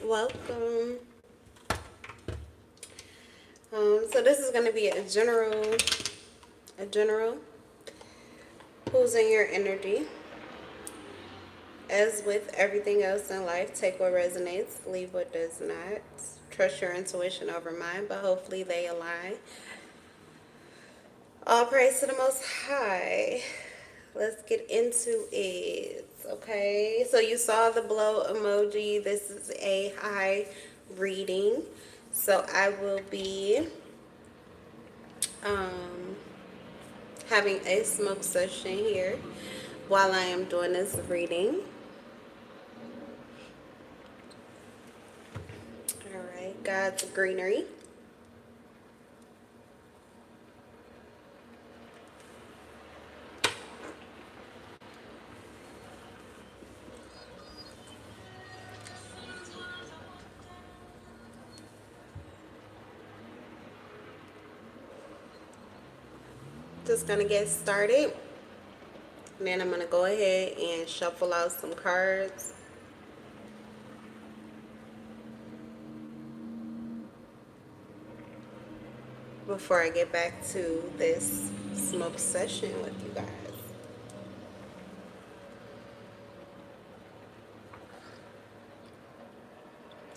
Welcome. So this is going to be a general. Who's in your energy? As with everything else in life, take what resonates, leave what does not. Trust your intuition over mine, but hopefully they align. All praise to the Most High. Let's get into it. Okay, so you saw the blow emoji. This is a high reading, so I will be having a smoke session here while I am doing this reading. All right, God's greenery. Just gonna get started, and then I'm gonna go ahead and shuffle out some cards. Before I get back to this smoke session with you guys.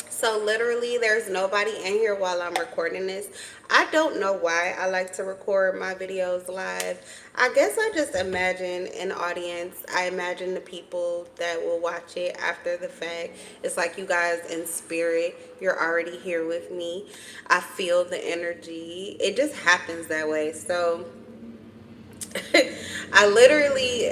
So literally there's nobody in here while I'm recording this. I don't know why I like to record my videos live. I guess I just imagine an audience. I imagine the people that will watch it after the fact. It's like you guys in spirit. You're already here with me. I feel the energy. It just happens that way. So I literally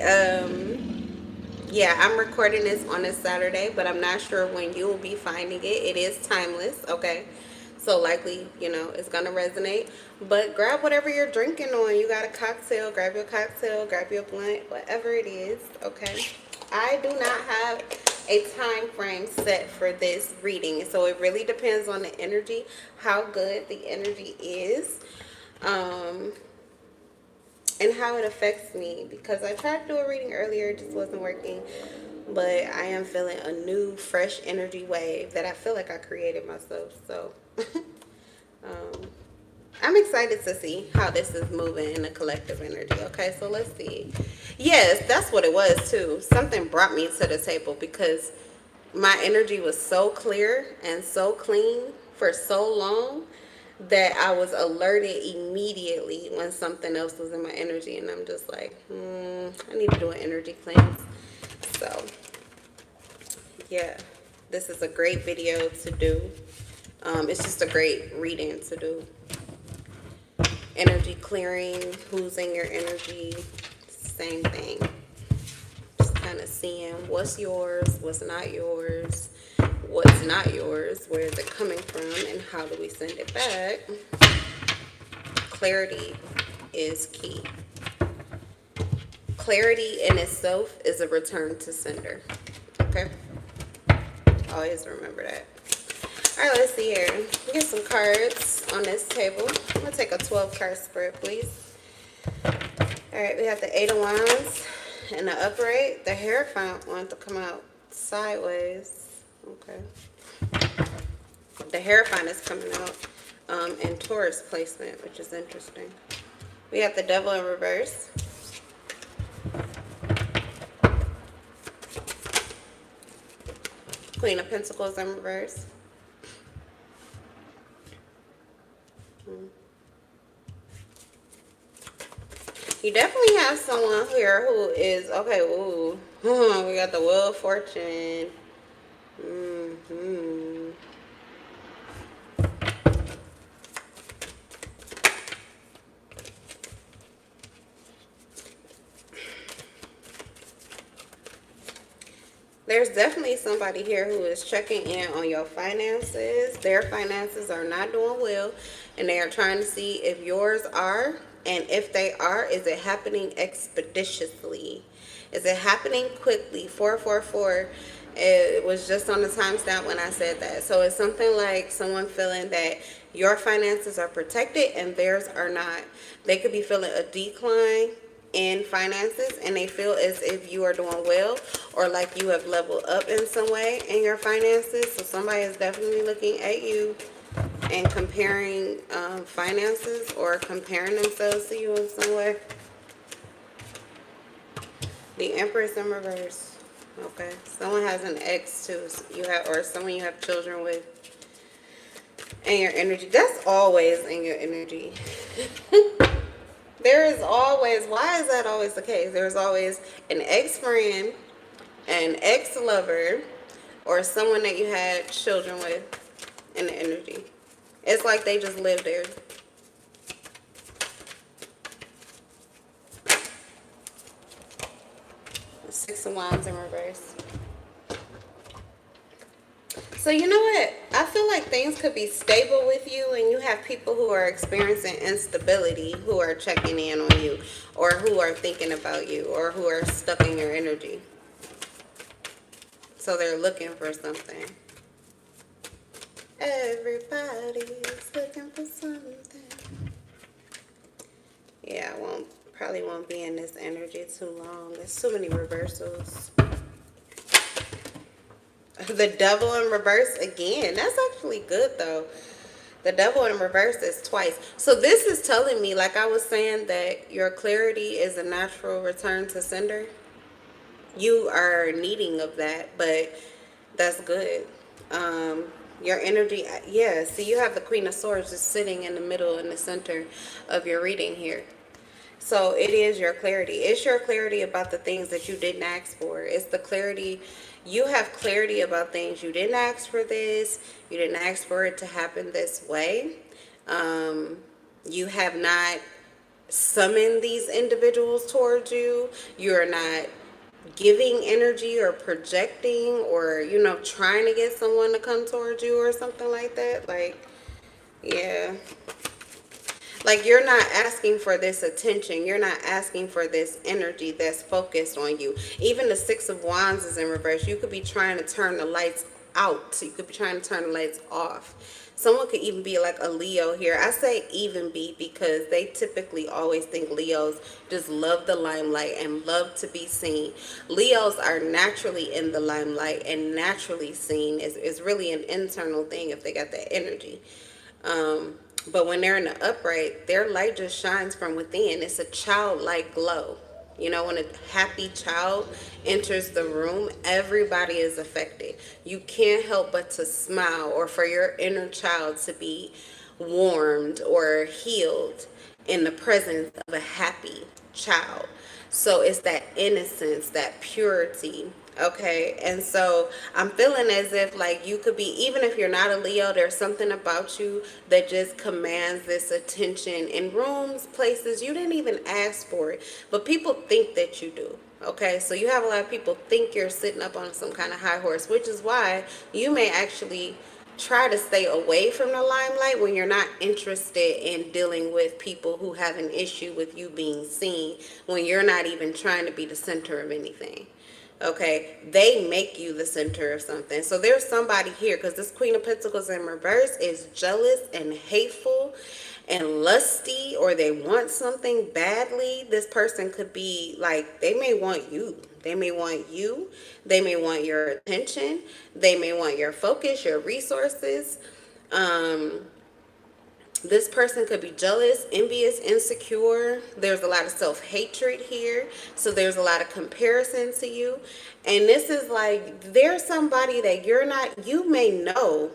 yeah, I'm recording this on a Saturday, but I'm not sure when you will be finding it. It is timeless, okay? So likely, you know, it's going to resonate. But grab whatever you're drinking on. You got a cocktail, grab your cocktail, grab your blunt, whatever it is, okay? I do not have a time frame set for this reading. So it really depends on the energy, how good the energy is. And how it affects me, because I tried to do a reading earlier, it just wasn't working. But I am feeling a new, fresh energy wave that I feel like I created myself. So I'm excited to see how this is moving in the collective energy. Okay, so let's see. Yes, that's what it was too. Something brought me to the table because my energy was so clear and so clean for so long that I was alerted immediately when something else was in my energy, and I'm just like, I need to do an energy cleanse. So yeah, this is a great video to do. It's just a great reading to do. Energy clearing, who's in your energy, same thing. Just kind of seeing what's yours, what's not yours, what's not yours, where is it coming from, and how do we send it back. Clarity is key. Clarity in itself is a return to sender. Okay? Always remember that. Alright, let's see here. Get some cards on this table. I'm going to take a 12 card spread, please. Alright, we have the 8 of Wands in the upright. The Hierophant wants to come out sideways. Okay. The Hierophant is coming out in Taurus placement, which is interesting. We have the Devil in reverse. Queen of Pentacles in reverse. You definitely have someone here who is, okay, ooh. We got the Wheel of Fortune. There's definitely somebody here who is checking in on your finances. Their finances are not doing well, and they are trying to see if yours are, and if they are, is it happening expeditiously? Is it happening quickly? 444. It was just on the timestamp when I said that. So it's something like someone feeling that your finances are protected and theirs are not. They could be feeling a decline in finances, and they feel as if you are doing well, or like you have leveled up in some way in your finances. So somebody is definitely looking at you and comparing finances, or comparing themselves to you in some way. The Empress in reverse. Okay, someone has an ex too. You have, or someone you have children with, and your energy. That's always in your energy. There is always. Why is that always the case? There's always an ex-friend, an ex-lover, or someone that you had children with in the energy. It's like they just live there. Six of Wands in reverse. So you know what? I feel like things could be stable with you, and you have people who are experiencing instability who are checking in on you, or who are thinking about you, or who are stuck in your energy. So they're looking for something. Everybody's looking for something. Yeah, probably won't be in this energy too long. There's too many reversals. The Devil in reverse again. That's actually good though. The Devil in reverse is twice. So this is telling me, like I was saying, that your clarity is a natural return to sender. You are needing of that, but that's good. Your energy, yeah, see, you have the Queen of Swords just sitting in the middle, in the center of your reading here. So it is your clarity. It's your clarity about the things that you didn't ask for. It's the clarity. You have clarity about things you didn't ask for this. You didn't ask for it to happen this way. You have not summoned these individuals towards you. You're not giving energy or projecting, or, you know, trying to get someone to come towards you or something like that. Like, yeah. Like, you're not asking for this attention. You're not asking for this energy that's focused on you. Even the Six of Wands is in reverse. You could be trying to turn the lights out. You could be trying to turn the lights off. Someone could even be like a Leo here. I say even be because they typically always think Leos just love the limelight and love to be seen. Leos are naturally in the limelight and naturally seen. It's really an internal thing if they got that energy. But when they're in the upright, their light just shines from within. It's a childlike glow. You know, when a happy child enters the room, everybody is affected. You can't help but to smile, or for your inner child to be warmed or healed in the presence of a happy child. So it's that innocence, that purity. Okay, and so I'm feeling as if, like, you could be, even if you're not a Leo, there's something about you that just commands this attention in rooms, places you didn't even ask for it, but people think that you do. Okay, so you have a lot of people think you're sitting up on some kind of high horse, which is why you may actually try to stay away from the limelight when you're not interested in dealing with people who have an issue with you being seen, when you're not even trying to be the center of anything. Okay, they make you the center of something. So there's somebody here, because this Queen of Pentacles in reverse is jealous and hateful and lusty, or they want something badly. This person could be like, they may want you. They may want you. They may want your attention. They may want your focus, your resources. This person could be jealous, envious, insecure. There's a lot of self-hatred here. So there's a lot of comparison to you. And this is like, there's somebody that you're not, you may know.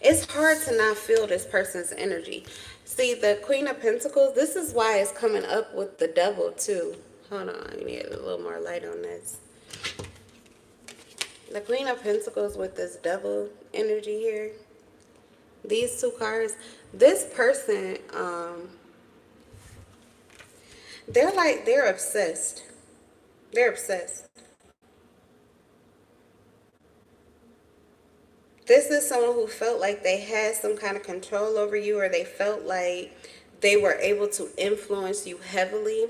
It's hard to not feel this person's energy. See, the Queen of Pentacles, this is why it's coming up with the Devil too. Hold on, I need a little more light on this. The Queen of Pentacles with this Devil energy here. These two cards, this person, they're obsessed. They're obsessed. This is someone who felt like they had some kind of control over you, or they felt like they were able to influence you heavily.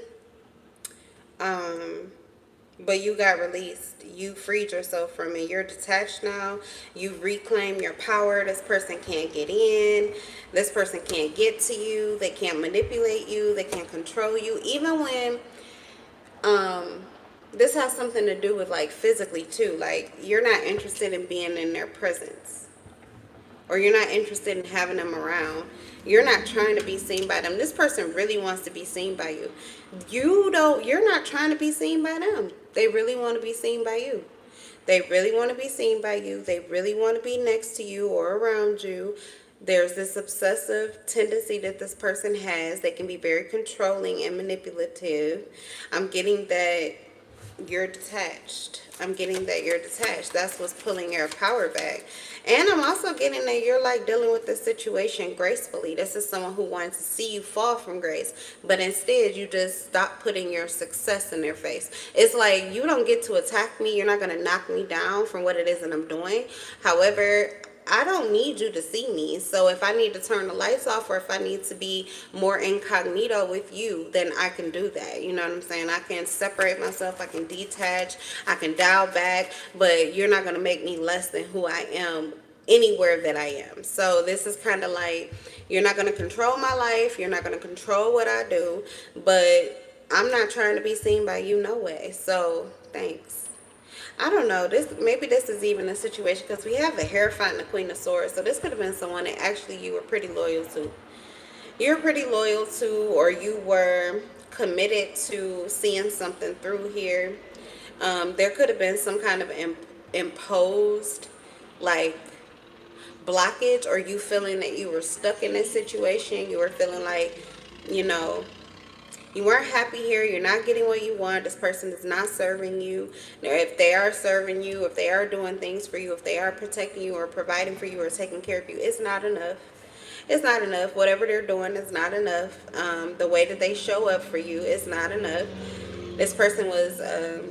But you got released. You freed yourself from it. You're detached now. You reclaim your power. This person can't get in. This person can't get to you. They can't manipulate you. They can't control you. Even when Um, this has something to do with like physically too. Like you're not interested in being in their presence, or you're not interested in having them around. You're not trying to be seen by them. This person really wants to be seen by you. You're not trying to be seen by them. They really want to be seen by you. They really want to be seen by you. They really want to be next to you or around you. There's this obsessive tendency that this person has. They can be very controlling and manipulative. I'm getting that you're detached. I'm getting that you're detached. That's what's pulling your power back. And I'm also getting that you're like dealing with this situation gracefully. This is someone who wants to see you fall from grace, but instead you just stop putting your success in their face. It's like, you don't get to attack me. You're not going to knock me down from what it is that I'm doing. However, I don't need you to see me. So if I need to turn the lights off, or if I need to be more incognito with you, then I can do that. You know what I'm saying? I can separate myself. I can detach. I can dial back. But you're not going to make me less than who I am anywhere that I am. So this is kind of like, you're not going to control my life. You're not going to control what I do. But I'm not trying to be seen by you no way. So thanks. I don't know. Maybe this is even a situation because we have the Hierophant and the Queen of Swords. So this could have been someone that actually you were pretty loyal to. You're pretty loyal to, or you were committed to seeing something through here. There could have been some kind of imposed, like, blockage, or you feeling that you were stuck in this situation. You were feeling like, you know, you weren't happy here. You're not getting what you want. This person is not serving you. Now, if they are serving you, if they are doing things for you, if they are protecting you or providing for you or taking care of you, it's not enough. It's not enough. Whatever they're doing is not enough. The way that they show up for you is not enough. This person was a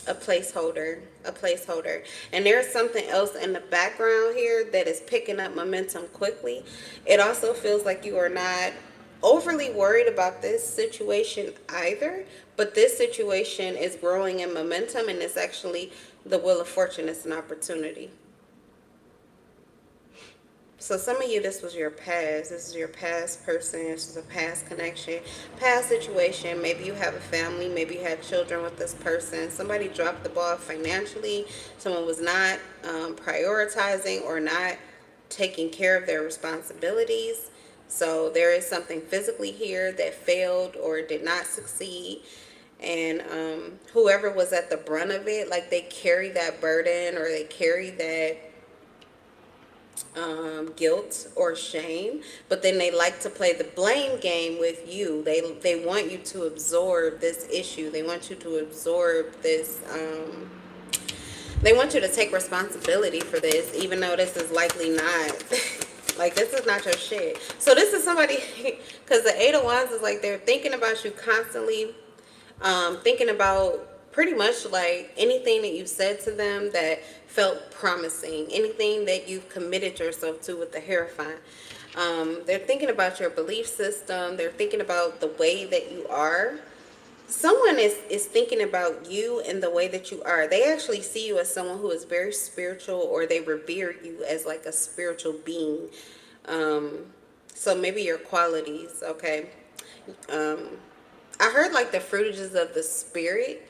placeholder. A placeholder. And there's something else in the background here that is picking up momentum quickly. It also feels like you are not overly worried about this situation either, but this situation is growing in momentum, and it's actually the Wheel of Fortune. It's an opportunity. So some of you, this was your past. This is your past person. This is a past connection, past situation. Maybe you have a family. Maybe you had children with this person. Somebody dropped the ball financially. Someone was not prioritizing or not taking care of their responsibilities. So there is something physically here that failed or did not succeed. And whoever was at the brunt of it, like they carry that burden, or they carry that guilt or shame, but then they like to play the blame game with you. They want you to absorb this issue. They want you to absorb this. They want you to take responsibility for this, even though this is likely not. Like, this is not your shit. So this is somebody, because the Eight of Wands is like they're thinking about you constantly, thinking about pretty much like anything that you said to them that felt promising, anything that you've committed yourself to with the Hierophant. They're thinking about your belief system. They're thinking about the way that you are. Someone is thinking about you and the way that you are. They actually see you as someone who is very spiritual, or they revere you as like a spiritual being. So maybe your qualities, okay. I heard like the fruitages of the spirit.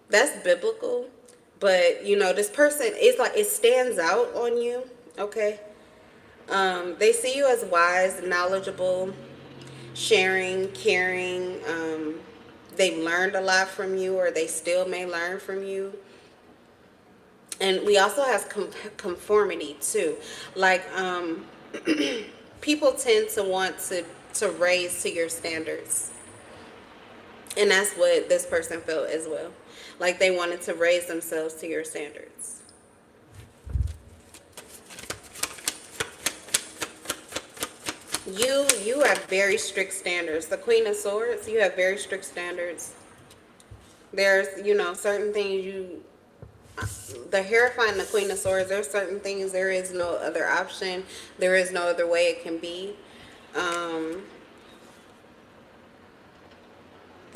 That's biblical. But you know, this person is like, it stands out on you, okay. They see you as wise, knowledgeable, sharing, caring. They've learned a lot from you, or they still may learn from you. And we also have conformity too. Like, people tend to want to raise to your standards. And that's what this person felt as well. Like they wanted to raise themselves to your standards. You have very strict standards. The Queen of Swords, you have very strict standards. There's, you know, certain things the Hierophant and the Queen of Swords, there's certain things, there is no other option. There is no other way it can be.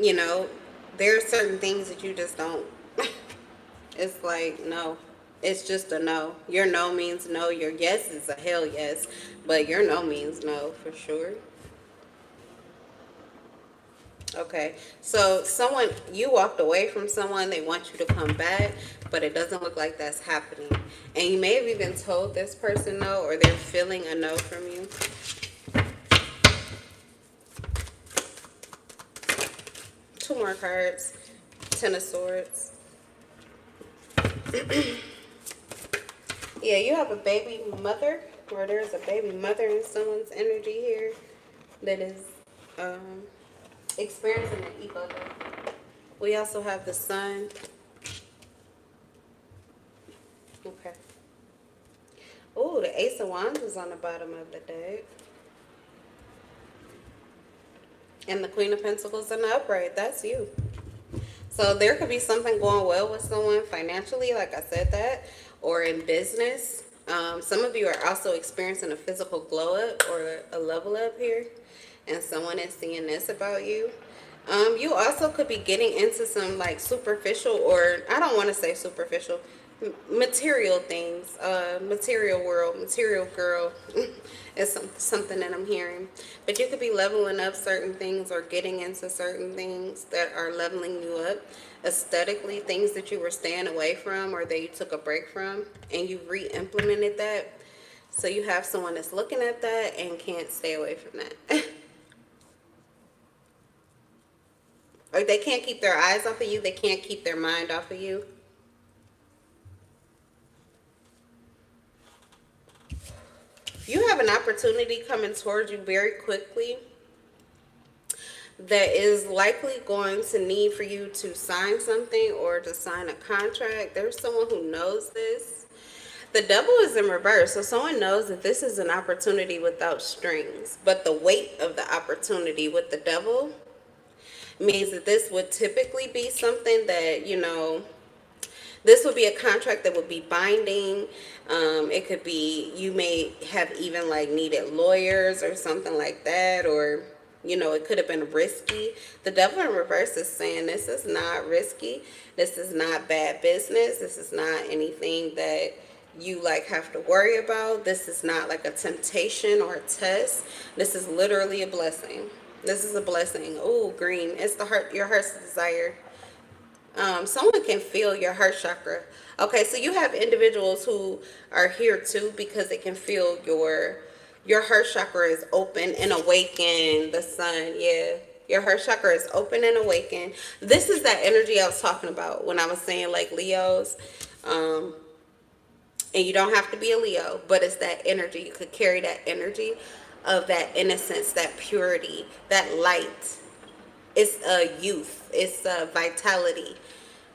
You know, there are certain things that you just don't. It's like, no. It's just a no. Your no means no. Your yes is a hell yes. But your no means no, for sure. Okay, so someone, you walked away from someone, they want you to come back, but it doesn't look like that's happening. And you may have even told this person no, or they're feeling a no from you. Two more cards. Ten of Swords. Yeah, you have a baby mother, or there's a baby mother in someone's energy here that is experiencing an ego death. We also have the Sun. Okay. Oh, the Ace of Wands is on the bottom of the deck. And the Queen of Pentacles in the upright. That's you. So there could be something going well with someone financially, like I said that, or in business. Some of you are also experiencing a physical glow up or a level up here. And someone is seeing this about you. You also could be getting into some like superficial, or I don't want to say superficial, material things, material world, material girl is something that I'm hearing. But you could be leveling up certain things or getting into certain things that are leveling you up aesthetically, things that you were staying away from or that you took a break from, and you re-implemented that. So you have someone that's looking at that and can't stay away from that. Or they can't keep their eyes off of you, they can't keep their mind off of you. You have an opportunity coming towards you very quickly that is likely going to need for you to sign something or to sign a contract. There's someone who knows this. The Devil is in reverse, so someone knows that this is an opportunity without strings. But the weight of the opportunity with the Devil means that this would typically be something that, you know, this would be a contract that would be binding. It could be, you may have even like needed lawyers or something like that, or, you know, it could have been risky. The Devil in reverse is saying this is not risky. This is not bad business. This is not anything that you like have to worry about. This is not like a temptation or a test. This is literally a blessing. This is a blessing. Oh, green. It's the heart, your heart's desire. Someone can feel your heart chakra. Okay, so you have individuals who are here too because they can feel your heart chakra is open and awakened. The Sun, yeah. Your heart chakra is open and awakened. This is that energy I was talking about when I was saying like Leos. And you don't have to be a Leo, but it's that energy. You could carry that energy of that innocence, that purity, that light. It's a youth. It's a vitality.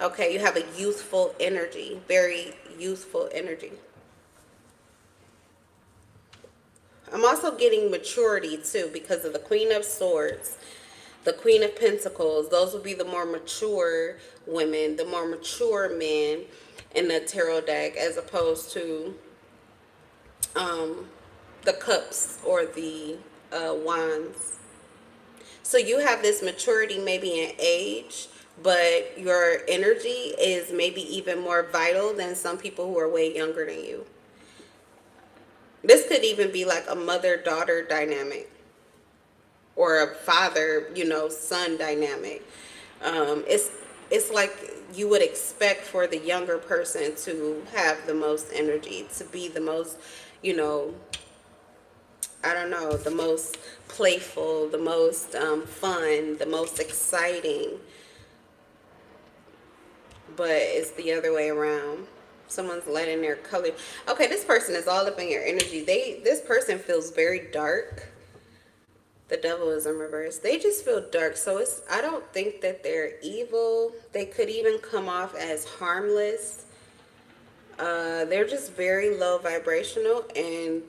Okay, you have a youthful energy, very youthful energy. I'm also getting maturity too because of the Queen of Swords, the Queen of Pentacles. Those would be the more mature women, the more mature men in the tarot deck, as opposed to the cups or the wands. So you have this maturity maybe in age, but your energy is maybe even more vital than some people who are way younger than you. This could even be like a mother-daughter dynamic or a father, you know, son dynamic. It's like you would expect for the younger person to have the most energy, to be the most, you know, I don't know, the most playful, the most fun, the most exciting. But it's the other way around. Someone's letting their color. Okay, this person is all up in your energy. This person feels very dark. The Devil is in reverse. They just feel dark. So I don't think that they're evil. They could even come off as harmless. They're just very low vibrational, and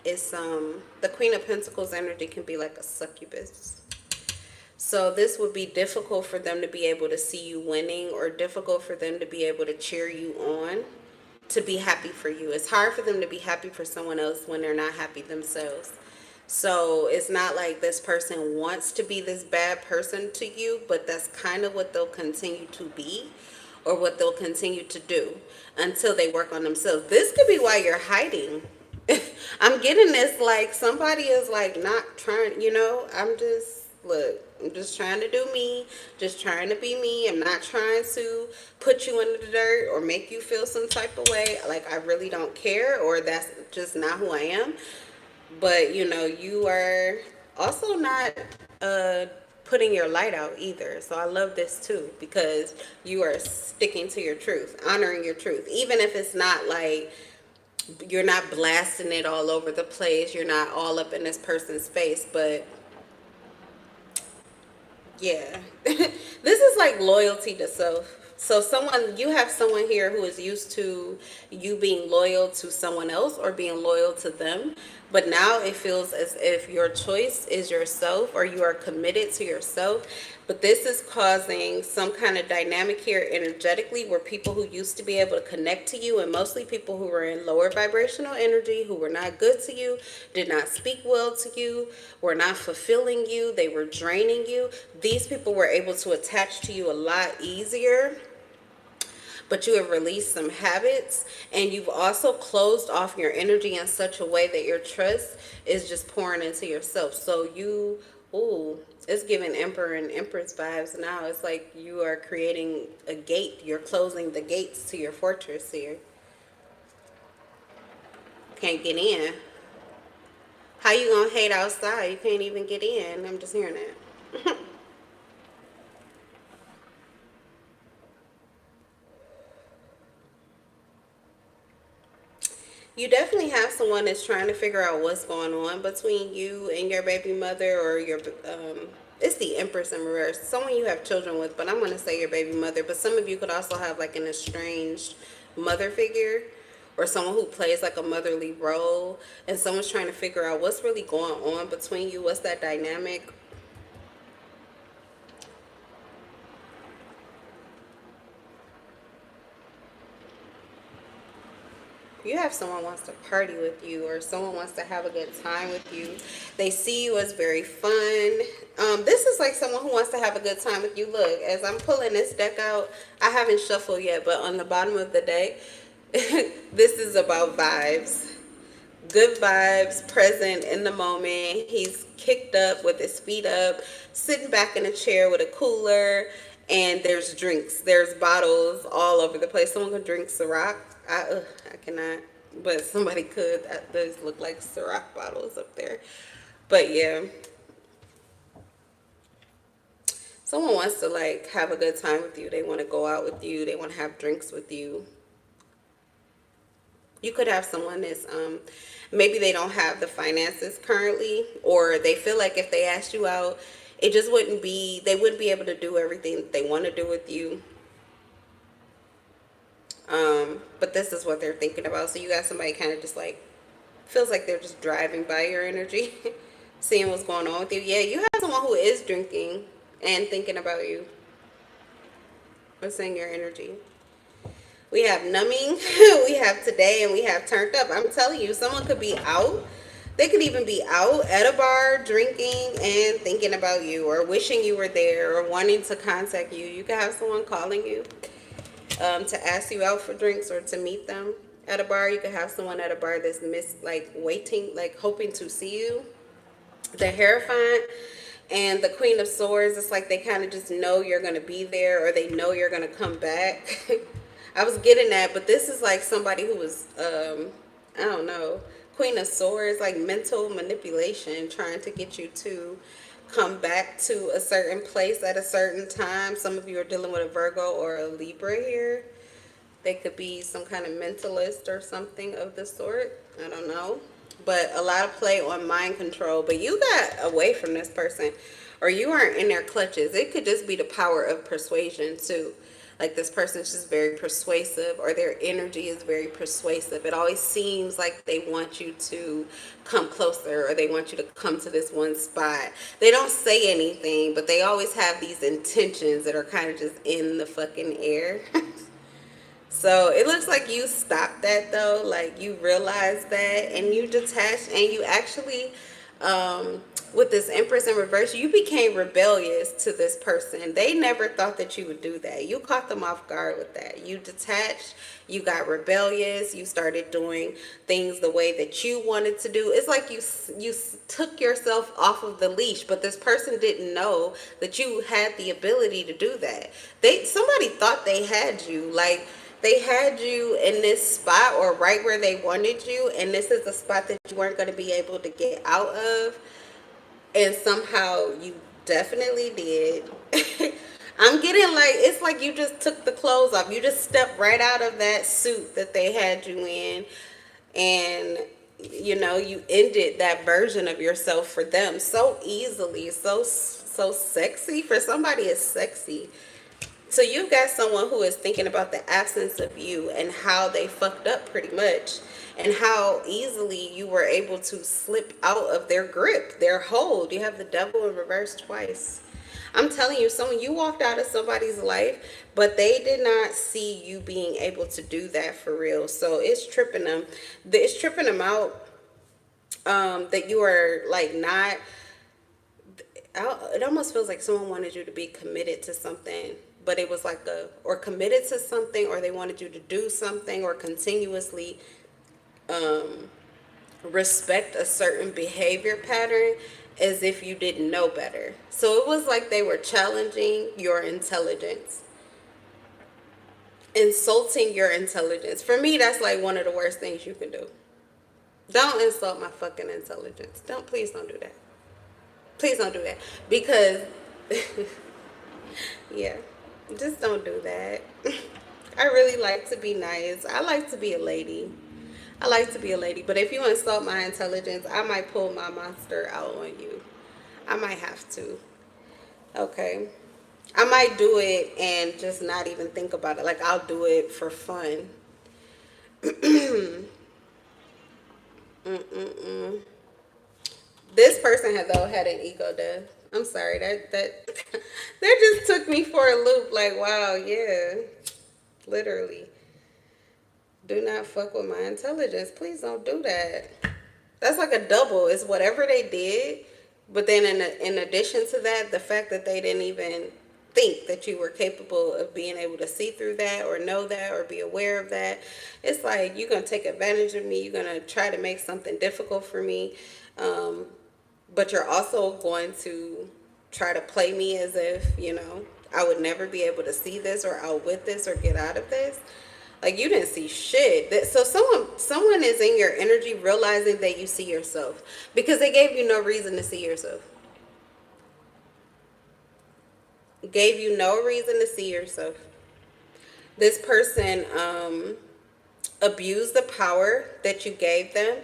it's the Queen of Pentacles energy can be like a succubus. So this would be difficult for them to be able to see you winning, or difficult for them to be able to cheer you on, to be happy for you. It's hard for them to be happy for someone else when they're not happy themselves. So it's not like this person wants to be this bad person to you, but that's kind of what they'll continue to be, or what they'll continue to do until they work on themselves. This could be why you're hiding. I'm getting this like somebody is like not trying, you know, I'm just look, I'm just trying to do me, just trying to be me. I'm not trying to put you in the dirt or make you feel some type of way. Like, I really don't care, or that's just not who I am. But, you know, you are also not uh, putting your light out either. So I love this too, because you are sticking to your truth, honoring your truth. Even if it's not like you're not blasting it all over the place, you're not all up in this person's face, but yeah. This is like loyalty to self. So you have someone here who is used to you being loyal to someone else or being loyal to them. But now it feels as if your choice is yourself, or you are committed to yourself. But this is causing some kind of dynamic here energetically, where people who used to be able to connect to you, and mostly people who were in lower vibrational energy, who were not good to you, did not speak well to you, were not fulfilling you, they were draining you. These people were able to attach to you a lot easier. But you have released some habits, and you've also closed off your energy in such a way that your trust is just pouring into yourself. So ooh, it's giving Emperor and Empress vibes now. It's like you are creating a gate. You're closing the gates to your fortress here. Can't get in. How you gonna hate outside? You can't even get in. I'm just hearing that. You definitely have someone that's trying to figure out what's going on between you and your baby mother, or your it's the Empress in reverse. Someone you have children with, but I'm going to say your baby mother. But some of you could also have like an estranged mother figure, or someone who plays like a motherly role, and someone's trying to figure out what's really going on between you. What's that dynamic? You have someone wants to party with you, or someone wants to have a good time with you. They see you as very fun. This is like someone who wants to have a good time with you. Look, as I'm pulling this deck out, I haven't shuffled yet, but on the bottom of the deck, this is about vibes. Good vibes, present in the moment. He's kicked up with his feet up, sitting back in a chair with a cooler, and there's drinks. There's bottles all over the place. Someone could drink Ciroc. I cannot, but somebody could. Those look like Ciroc bottles up there. But yeah, someone wants to like have a good time with you. They want to go out with you. They want to have drinks with you. You could have someone that's maybe they don't have the finances currently, or they feel like if they asked you out, it just wouldn't be, they wouldn't be able to do everything that they want to do with you. But this is what they're thinking about. So you got somebody kind of just like feels like they're just driving by your energy, seeing what's going on with you. Yeah, you have someone who is drinking and thinking about you. What's in your energy? We have numbing, we have today, and we have turned up. I'm telling you, someone could be out. They could even be out at a bar drinking and thinking about you, or wishing you were there, or wanting to contact you. You could have someone calling you to ask you out for drinks, or to meet them at a bar. You could have someone at a bar that's waiting, like hoping to see you. The Hierophant and the Queen of Swords, it's like they kind of just know you're going to be there, or they know you're going to come back. I was getting that, but this is like somebody who was, I don't know, Queen of Swords, like mental manipulation, trying to get you to come back to a certain place at a certain time. Some of you are dealing with a Virgo or a Libra here. They could be some kind of mentalist or something of the sort. I don't know. But a lot of play on mind control. But you got away from this person, or you aren't in their clutches. It could just be the power of persuasion too. Like this person's just very persuasive, or their energy is very persuasive. It always seems like they want you to come closer, or they want you to come to this one spot. They don't say anything, but they always have these intentions that are kind of just in the fucking air. So it looks like you stopped that though. Like you realized that, and you detached, and you actually with this Empress in reverse, you became rebellious to this person. They never thought that you would do that. You caught them off guard with that. You detached, you got rebellious, you started doing things the way that you wanted to do. It's like you took yourself off of the leash, but this person didn't know that you had the ability to do that. Somebody thought they had you, like they had you in this spot or right where they wanted you, and this is a spot that you weren't going to be able to get out of, and somehow you definitely did. I'm getting like, it's like you just took the clothes off. You just stepped right out of that suit that they had you in, and you ended that version of yourself for them so easily, so sexy. For somebody as sexy. So you've got someone who is thinking about the absence of you and how they fucked up pretty much, and how easily you were able to slip out of their grip, their hold. You have the devil in reverse twice. I'm telling you, you walked out of somebody's life, but they did not see you being able to do that for real. So it's tripping them. It's tripping them out that you are like not. It almost feels like someone wanted you to be committed to something, but it was like or committed to something, or they wanted you to do something, or continuously respect a certain behavior pattern as if you didn't know better. So it was like they were challenging your intelligence, insulting your intelligence. For me, that's like one of the worst things you can do. Don't insult my fucking intelligence. Please don't do that. Please don't do that. Because, yeah, just don't do that. I really like to be nice. I like to be a lady. But if you insult my intelligence, I might pull my monster out on you. I might have to. Okay. I might do it and just not even think about it. Like, I'll do it for fun. This person had an ego death. I'm sorry, that just took me for a loop. Like, wow, yeah, literally. Do not fuck with my intelligence. Please don't do that. That's like a double. It's whatever they did, but then in addition to that, the fact that they didn't even think that you were capable of being able to see through that, or know that, or be aware of that. It's like, you're going to take advantage of me. You're going to try to make something difficult for me. But you're also going to try to play me as if, I would never be able to see this, or out with this, or get out of this. Like, you didn't see shit. So someone is in your energy realizing that you see yourself, because they gave you no reason to see yourself. Gave you no reason to see yourself. This person abused the power that you gave them.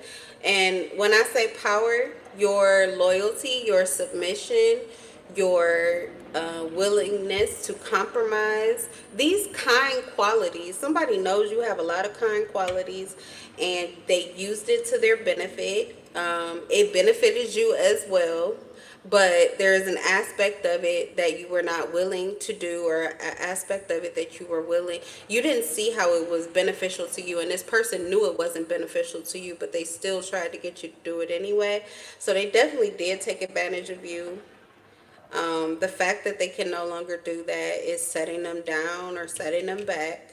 And when I say power, your loyalty, your submission, your willingness to compromise, these kind qualities. Somebody knows you have a lot of kind qualities, and they used it to their benefit. It benefited you as well, but there is an aspect of it that you were not willing to do, or an aspect of it that you were willing. You didn't see how it was beneficial to you, and this person knew it wasn't beneficial to you, but they still tried to get you to do it anyway. So they definitely did take advantage of you. The fact that they can no longer do that is setting them down, or setting them back.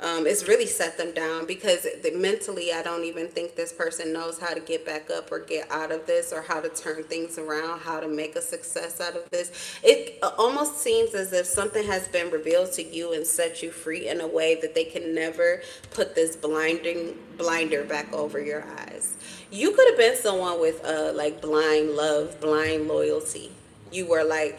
It's really set them down, because mentally, I don't even think this person knows how to get back up, or get out of this, or how to turn things around, how to make a success out of this. It almost seems as if something has been revealed to you and set you free in a way that they can never put this blinder back over your eyes. You could have been someone with like blind love, blind loyalty. You were like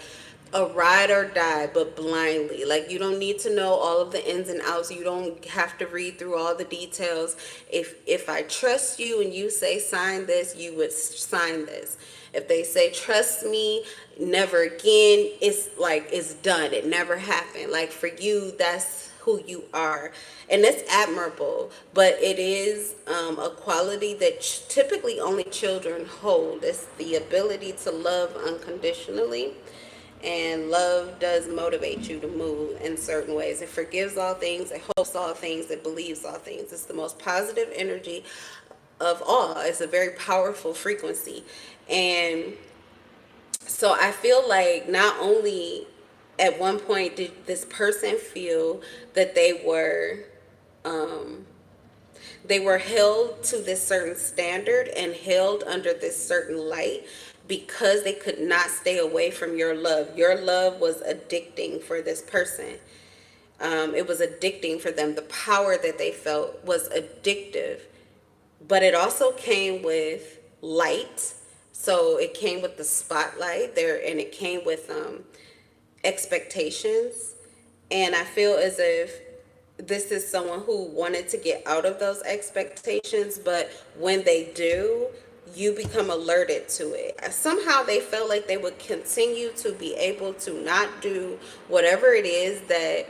a ride or die, but blindly. Like, you don't need to know all of the ins and outs. You don't have to read through all the details. If I trust you and you say sign this, you would sign this. If they say trust me, never again, it's like, it's done. It never happened. Like, for you, that's who you are, and it's admirable. But it is a quality that typically only children hold. It's the ability to love unconditionally. And love does motivate you to move in certain ways. It forgives all things, it hopes all things, it believes all things. It's the most positive energy of all. It's a very powerful frequency. And So I feel like not only at one point did this person feel that they were held to this certain standard and held under this certain light because they could not stay away from your love. Your love was addicting for this person. It was addicting for them. The power that they felt was addictive, but it also came with light. So it came with the spotlight there, and it came with expectations. And I feel as if this is someone who wanted to get out of those expectations, but when they do, you become alerted to it. Somehow they felt like they would continue to be able to not do whatever it is that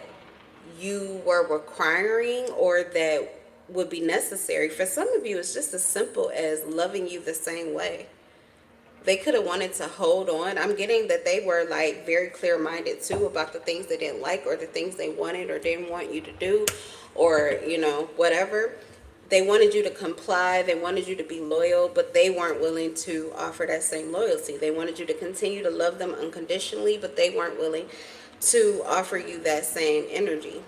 you were requiring or that would be necessary. For some of you, it's just as simple as loving you the same way. They could have wanted to hold on. I'm getting that they were like very clear minded too about the things they didn't like or the things they wanted or didn't want you to do, or whatever. They wanted you to comply, they wanted you to be loyal, but they weren't willing to offer that same loyalty. They wanted you to continue to love them unconditionally, but they weren't willing to offer you that same energy.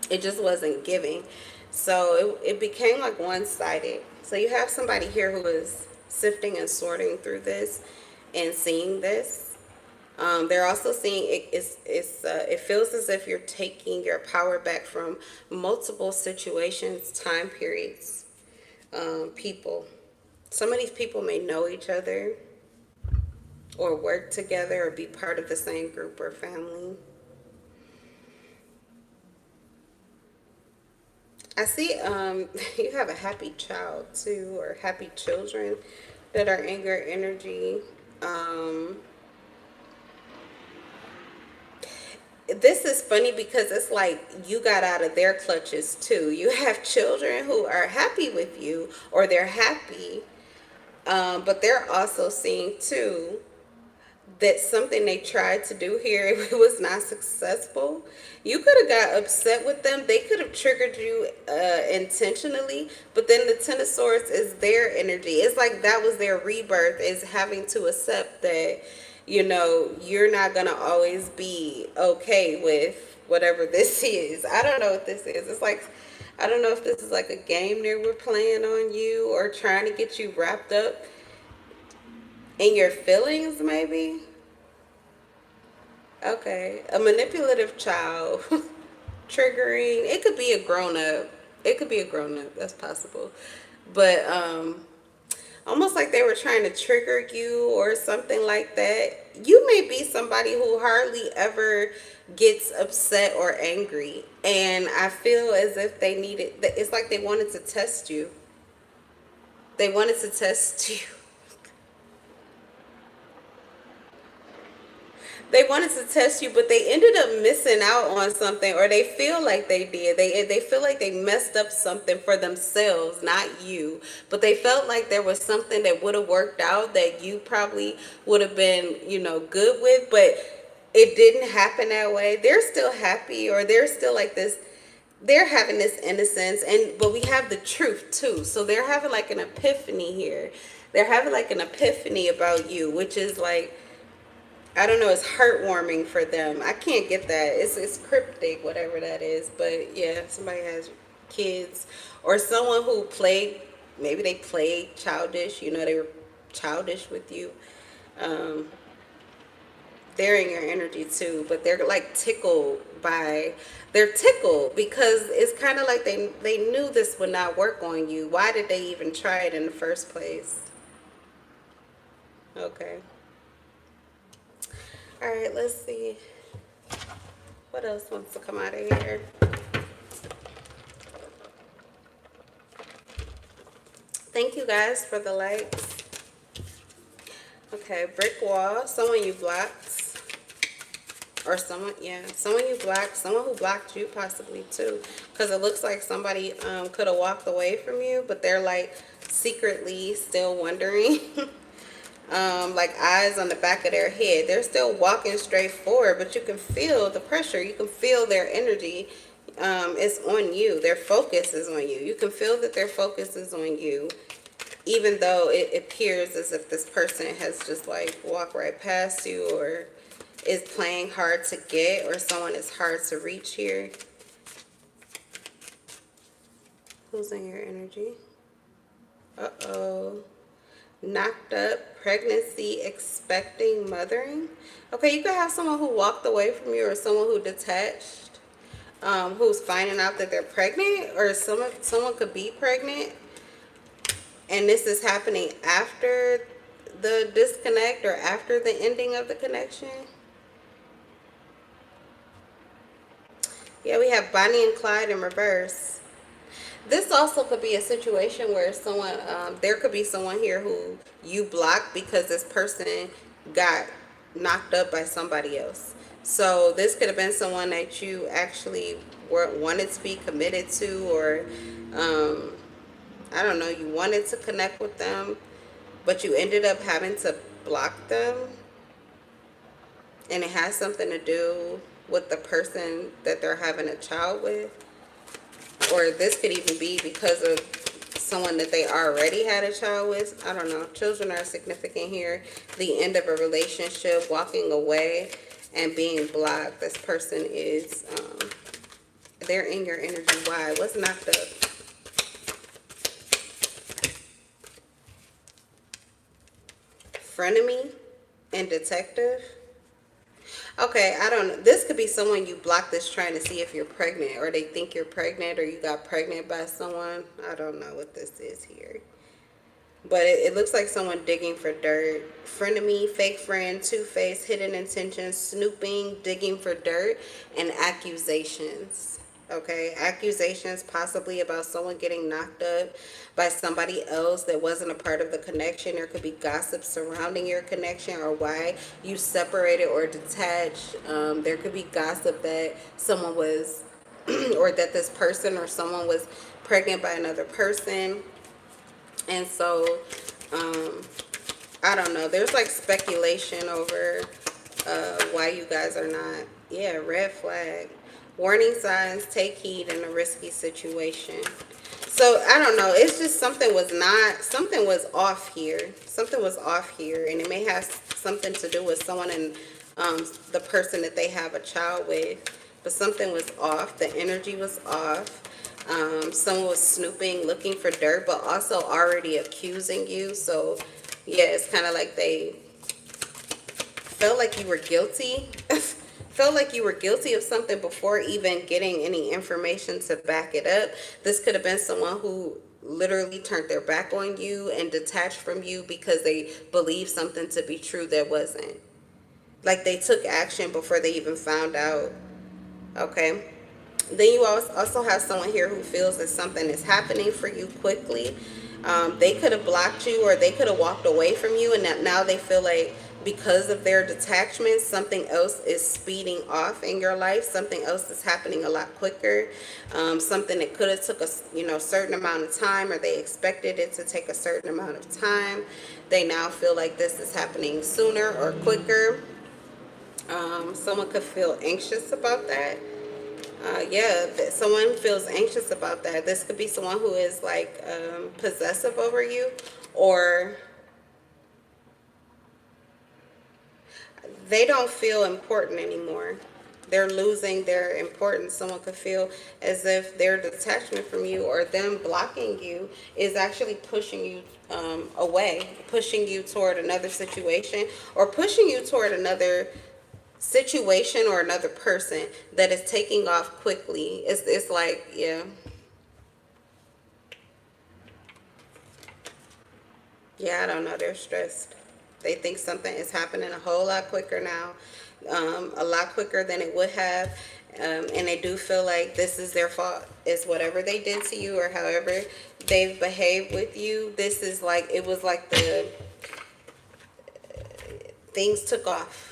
It just wasn't giving. So it became like one-sided. So you have somebody here who is sifting and sorting through this and seeing this. They're also seeing it feels as if you're taking your power back from multiple situations, time periods, people. Some of these people may know each other or work together or be part of the same group or family. I see you have a happy child too, or happy children that are in your energy. This is funny because it's like you got out of their clutches too. You have children who are happy with you, or they're happy, but they're also seeing too that something they tried to do here, it was not successful. You could have got upset with them. They could have triggered you intentionally, but then the Ten of Swords is their energy. It's like that was their rebirth, is having to accept that, you're not going to always be okay with whatever this is. I don't know what this is. It's like, I don't know if this is like a game they were playing on you or trying to get you wrapped up in your feelings, maybe. Okay, a manipulative child. Triggering. It could be a grown-up. It could be a grown-up. That's possible. But almost like they were trying to trigger you or something like that. You may be somebody who hardly ever gets upset or angry, and I feel as if they needed, it's like they wanted to test you. They wanted to test you. They wanted to test you, but they ended up missing out on something, or they feel like they did. They feel like they messed up something for themselves, not you. But they felt like there was something that would have worked out that you probably would have been, good with, but it didn't happen that way. They're still happy, or they're still like this. They're having this innocence, but we have the truth too. So they're having like an epiphany here. They're having like an epiphany about you, which is like, I don't know, it's heartwarming for them. I can't get that. It's cryptic, whatever that is. But yeah, somebody has kids or someone who played, maybe they played childish, they were childish with you. They're in your energy too, but they're like they're tickled because it's kind of like they knew this would not work on you. Why did they even try it in the first place? Okay. All right, let's see. What else wants to come out of here? Thank you guys for the likes. Okay, brick wall. Someone you blocked. Or someone you blocked. Someone who blocked you possibly too. Because it looks like somebody could have walked away from you, but they're like secretly still wondering. Like eyes on the back of their head. They're still walking straight forward, but you can feel the pressure. You can feel their energy is on you. Their focus is on you. You can feel that their focus is on you. even though it appears as if this person has just like walked right past you, or is playing hard to get, or someone is hard to reach here. Who's in your energy? Uh-oh. Knocked up, pregnancy, expecting, mothering. Okay, you could have someone who walked away from you, or someone who detached, who's finding out that they're pregnant, or someone could be pregnant, and this is happening after the disconnect or after the ending of the connection. Yeah, we have Bonnie and Clyde in reverse. This also could be a situation where someone, there could be someone here who you blocked because this person got knocked up by somebody else. So this could have been someone that you actually wanted to be committed to, or I don't know, you wanted to connect with them, but you ended up having to block them. And it has something to do with the person that they're having a child with. Or this could even be because of someone that they already had a child with. I don't know. Children are significant here. The end of a relationship, walking away, and being blocked. This person is, they're in your energy. Why? What's knocked up? Frenemy and detective. Okay, I don't know. This could be someone you blocked that's trying to see if you're pregnant, or they think you're pregnant, or you got pregnant by someone. I don't know what this is here. But it looks like someone digging for dirt. Frenemy, fake friend, two-faced, hidden intentions, snooping, digging for dirt, and accusations. Okay, accusations possibly about someone getting knocked up by somebody else that wasn't a part of the connection. There could be gossip surrounding your connection, or why you separated or detached. There could be gossip that someone was, or that this person or someone was pregnant by another person. And so, I don't know. There's like speculation over why you guys are not. Yeah, red flag. Warning signs, take heed in a risky situation. So, I don't know. It's just something was off here. Something was off here. And it may have something to do with someone and the person that they have a child with. But something was off. The energy was off. Someone was snooping, looking for dirt, but also already accusing you. So, yeah, it's kind of like they felt like you were guilty. Felt like you were guilty of something before even getting any information to back it up. This could have been someone who literally turned their back on you and detached from you because they believed something to be true that wasn't. Like they took action before they even found out. Okay. Then you also have someone here who feels that something is happening for you quickly. They could have blocked you, or they could have walked away from you, and that now they feel like because of their detachment, something else is speeding off in your life. Something else is happening a lot quicker. Something that could have took a certain amount of time, or they expected it to take a certain amount of time. They now feel like this is happening sooner or quicker. Someone could feel anxious about that. Yeah, someone feels anxious about that. This could be someone who is like possessive over you, or they don't feel important anymore. They're losing their importance. Someone could feel as if their detachment from you, or them blocking you, is actually pushing you away, pushing you toward another situation, or pushing you toward another situation or another person that is taking off quickly. It's like, yeah. Yeah, I don't know. They're stressed. They think something is happening a whole lot quicker now, a lot quicker than it would have. And they do feel like this is their fault. It's whatever they did to you, or however they've behaved with you. This is like, it was like the things took off.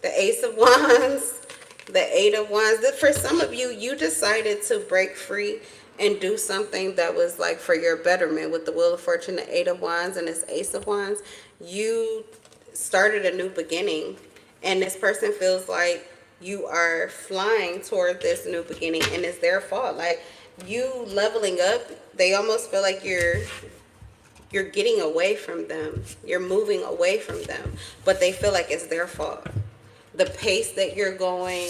The Ace of Wands, the Eight of Wands. For some of you, you decided to break free and do something that was like for your betterment. With the Wheel of Fortune, the Eight of Wands, and this Ace of Wands, you started a new beginning. And this person feels like you are flying toward this new beginning, and it's their fault. Like, you leveling up, they almost feel like you're you're getting away from them. You're moving away from them, but they feel like it's their fault. The pace that you're going,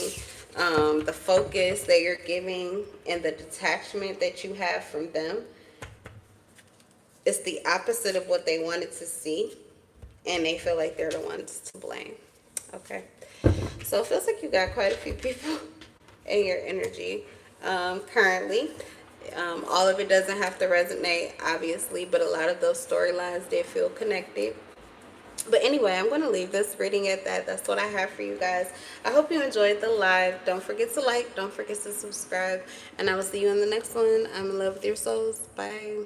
the focus that you're giving, and the detachment that you have from them, it's the opposite of what they wanted to see, and they feel like they're the ones to blame. Okay, so it feels like you got quite a few people in your energy currently. All of it doesn't have to resonate, obviously, but a lot of those storylines did feel connected. But anyway, I'm going to leave this reading at that. That's what I have for you guys. I hope you enjoyed the live. Don't forget to like. Don't forget to subscribe. And I will see you in the next one. I'm in love with your souls. Bye.